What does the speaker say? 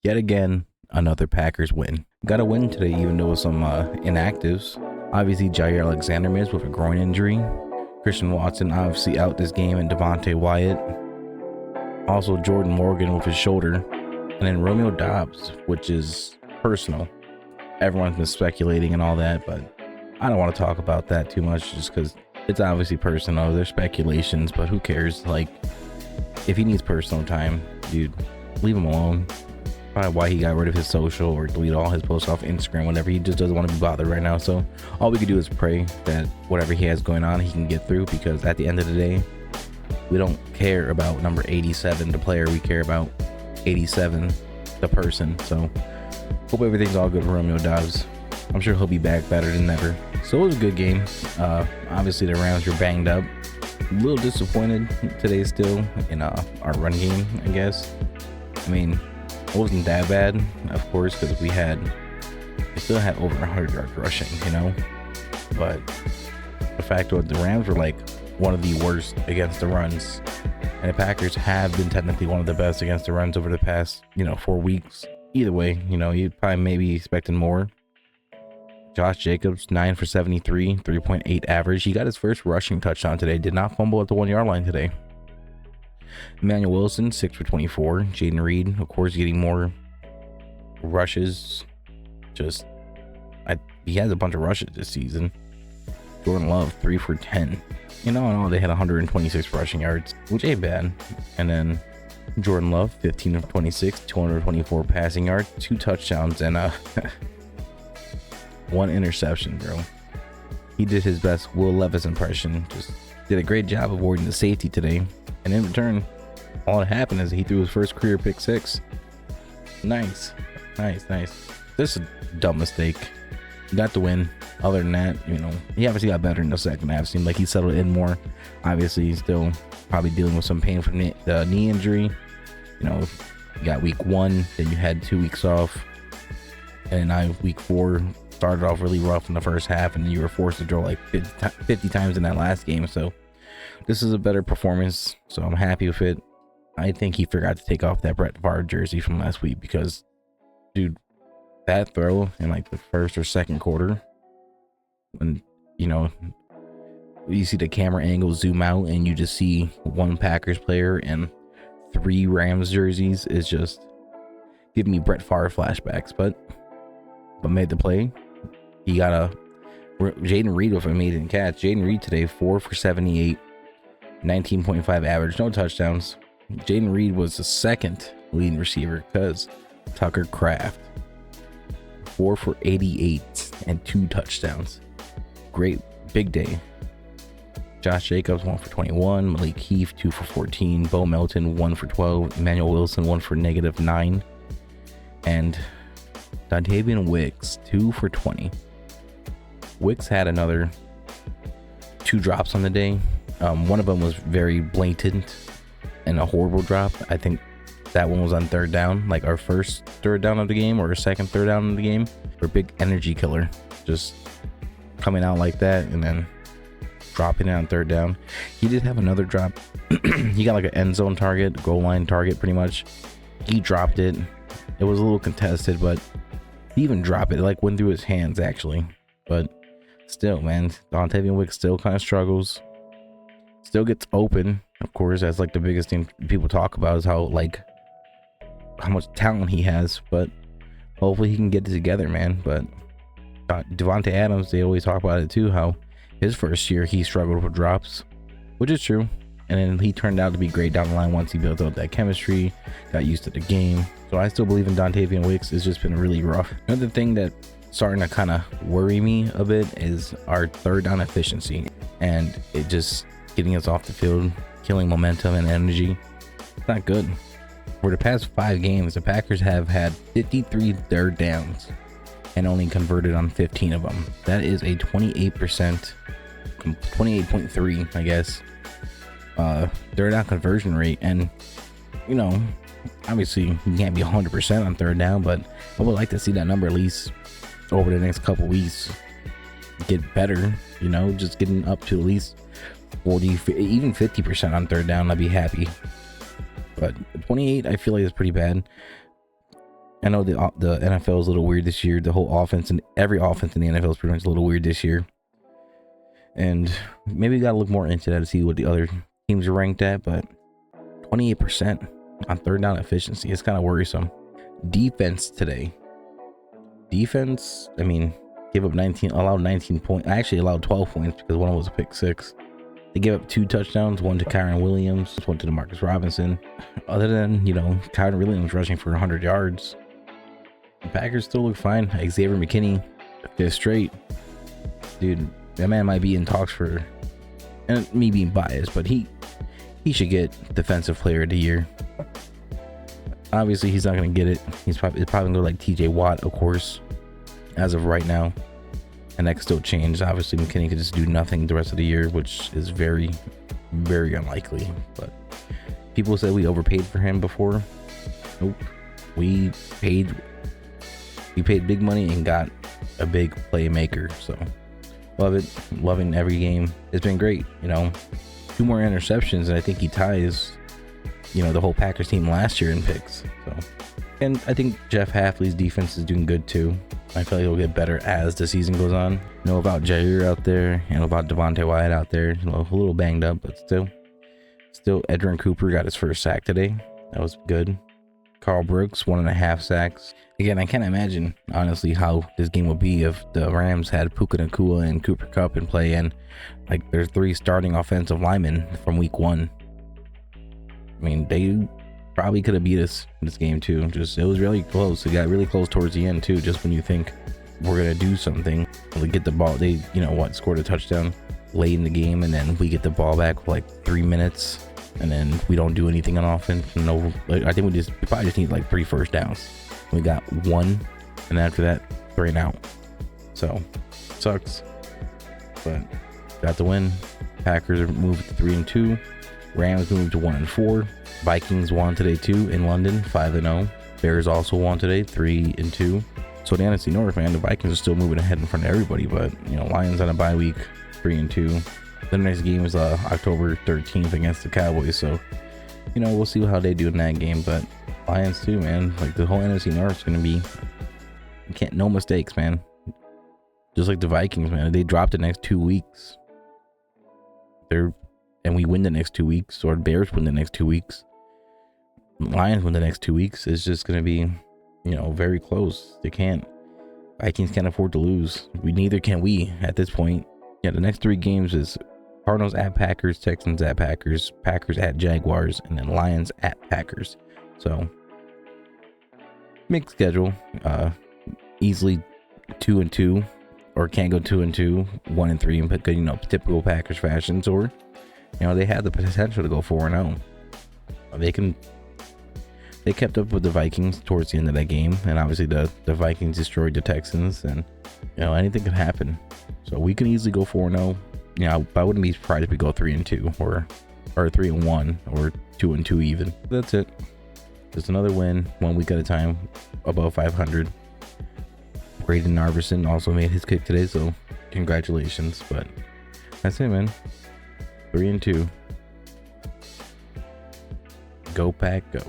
Yet again, another Packers win. Got a win today, even though with some inactives. Obviously, Jair Alexander missed with a groin injury. Christian Watson obviously out this game, and Devontae Wyatt. Also, Jordan Morgan with his shoulder. And then Romeo Doubs, which is personal. Everyone's been speculating and all that, but I don't want to talk about that too much just because it's obviously personal. There's speculations, but who cares? Like, if he needs personal time, dude, leave him alone. Probably why he got rid of his social or delete all his posts off Instagram, whatever. He just doesn't want to be bothered right now. So all we can do is pray that whatever he has going on, he can get through, because at the end of the day, we don't care about number 87, the player. We care about 87, the person. So hope everything's all good for Romeo Doubs. I'm sure he'll be back better than ever. So it was a good game. Obviously the Rams were banged up. A little disappointed today still in our run game, I guess. I mean, it wasn't that bad, of course, because we still had over 100 yards rushing, you know. But the fact was the Rams were like one of the worst against the runs, and the Packers have been technically one of the best against the runs over the past 4 weeks. Either way, you probably maybe expecting more. Josh Jacobs, 9 for 73, 3.8 average. He got his first rushing touchdown today. Did not fumble at the 1 yard line today. Emmanuel Wilson, 6 for 24. Jaden Reed, of course, getting more rushes. He has a bunch of rushes this season. Jordan Love, 3 for 10. In all, they had 126 rushing yards, which ain't bad. And then Jordan Love, 15 of 26, 224 passing yards, 2 touchdowns, and 1 interception, bro. He did his best Will Levis impression. Just did a great job avoiding the safety today. And in return, all that happened is he threw his first career pick 6. Nice. This is a dumb mistake. Got the win. Other than that, he obviously got better in the second half. Seemed like he settled in more. Obviously, he's still probably dealing with some pain from the knee injury. You got week 1, then you had 2 weeks off. And now week 4 started off really rough in the first half, and you were forced to throw like 50 times in that last game. So this is a better performance, so I'm happy with it. I think he forgot to take off that Brett Favre jersey from last week, because, dude, that throw in like the first or second quarter, when you see the camera angle zoom out and you just see 1 Packers player and 3 Rams jerseys, is just giving me Brett Favre flashbacks. But made the play. He got Jaden Reed with an amazing catch. Jaden Reed today, 4 for 78, 19.5 average, no touchdowns. Jaden Reed was the second leading receiver, because Tucker Kraft, 4 for 88 and 2 touchdowns. Great big day. Josh Jacobs, 1 for 21. Malik Heath, 2 for 14. Bo Melton, 1 for 12. Emmanuel Wilson, 1 for -9. And Dontavian Wicks, 2 for 20. Wicks had another 2 drops on the day. One of them was very blatant and a horrible drop. I think that one was on 3rd down, like our first 3rd down of the game, or our second 3rd down of the game. For a big energy killer, just coming out like that and then dropping it on 3rd down. He did have another drop. He got like an end zone target, goal line target, pretty much. He dropped it. It was a little contested, but he even dropped it. It like went through his hands, actually. But still, man, Dontavian Wicks still kind of struggles. Still gets open, of course. That's like the biggest thing people talk about, is how much talent he has. But hopefully he can get it together, man. But Devontae Adams, they always talk about it too, how his first year he struggled with drops, which is true. And then he turned out to be great down the line once he built up that chemistry, got used to the game. So I still believe in Dontavian Wicks. It's just been really rough. Another thing that starting to kind of worry me a bit is our 3rd down efficiency, and it just getting us off the field, killing momentum and energy. It's not good. For the past 5 games, the Packers have had 53 3rd downs and only converted on 15 of them. That is a 28%, 28.3, I guess, 3rd down conversion rate. And obviously you can't be 100% on 3rd down, but I would like to see that number at least over the next couple weeks get better. Just getting up to at least 40, even 50% on 3rd down, I'd be happy. But 28, I feel like is pretty bad. I know the NFL is a little weird this year. The whole offense and every offense in the NFL is pretty much a little weird this year. And maybe we got to look more into that to see what the other teams are ranked at. But 28% on third down efficiency is kind of worrisome. Defense today. Defense, I mean, allowed 19 points. I actually allowed 12 points because one was a pick six. They gave up 2 touchdowns, one to Kyron Williams, one to Demarcus Robinson. Other than, Kyron Williams rushing for 100 yards. The Packers still look fine. Xavier McKinney, 5th straight. Dude, that man might be in talks for, and me being biased, but he should get Defensive Player of the Year. Obviously, he's not going to get it. It's probably going to go like TJ Watt, of course, as of right now. And that could still change. Obviously, McKinney could just do nothing the rest of the year, which is very, very unlikely. But people said we overpaid for him before. Nope. We paid big money and got a big playmaker. So love it. Loving every game. It's been great. 2 more interceptions, and I think he ties, the whole Packers team last year in picks. So, and I think Jeff Hafley's defense is doing good too. I feel like it'll get better as the season goes on. Know about Jair out there, and about Devontae Wyatt out there. A little banged up, but still Edgerrin Cooper got his first sack today. That was good. Carl Brooks, 1.5 sacks. Again, I can't imagine, honestly, how this game would be if the Rams had Puka Nacua and Cooper Kupp in play, and like there's 3 starting offensive linemen from week 1. I mean, they probably could have beat us in this game too. It was really close. It got really close towards the end too. Just when you think we're gonna do something, we get the ball. They, scored a touchdown late in the game, and then we get the ball back for like 3 minutes, and then we don't do anything on offense. I think we probably just need like 3 first downs. We got 1, and after that, 3 and out. So sucks, but got the win. Packers are moved to 3-2. Rams moved to 1-4. Vikings won today too in London, 5-0. Bears also won today, 3-2. So the NFC North, man, the Vikings are still moving ahead in front of everybody. But Lions on a bye week, 3-2. The next game is October 13th against the Cowboys. So we'll see how they do in that game. But Lions too, man. Like the whole NFC North is gonna be, no mistakes, man. Just like the Vikings, man. They dropped the next 2 weeks. And we win the next 2 weeks, or Bears win the next 2 weeks. Lions win the next 2 weeks. It's just going to be, very close. Vikings can't afford to lose. Neither can we at this point. Yeah, the next 3 games is Cardinals at Packers, Texans at Packers, Packers at Jaguars, and then Lions at Packers. So, mixed schedule. Easily 2-2, or can't go 2-2, 1-3, but typical Packers fashions, or they had the potential to go 4-0. They kept up with the Vikings towards the end of that game, and obviously the Vikings destroyed the Texans, and anything could happen. So we can easily go 4-0. I wouldn't be surprised if we go 3-2 or 3-1 or 2-2 even. That's it. Just another win, 1 week at a time, above 500. Braden Narverson also made his kick today, so congratulations. But that's it, man. 3-2. Go Pack, go.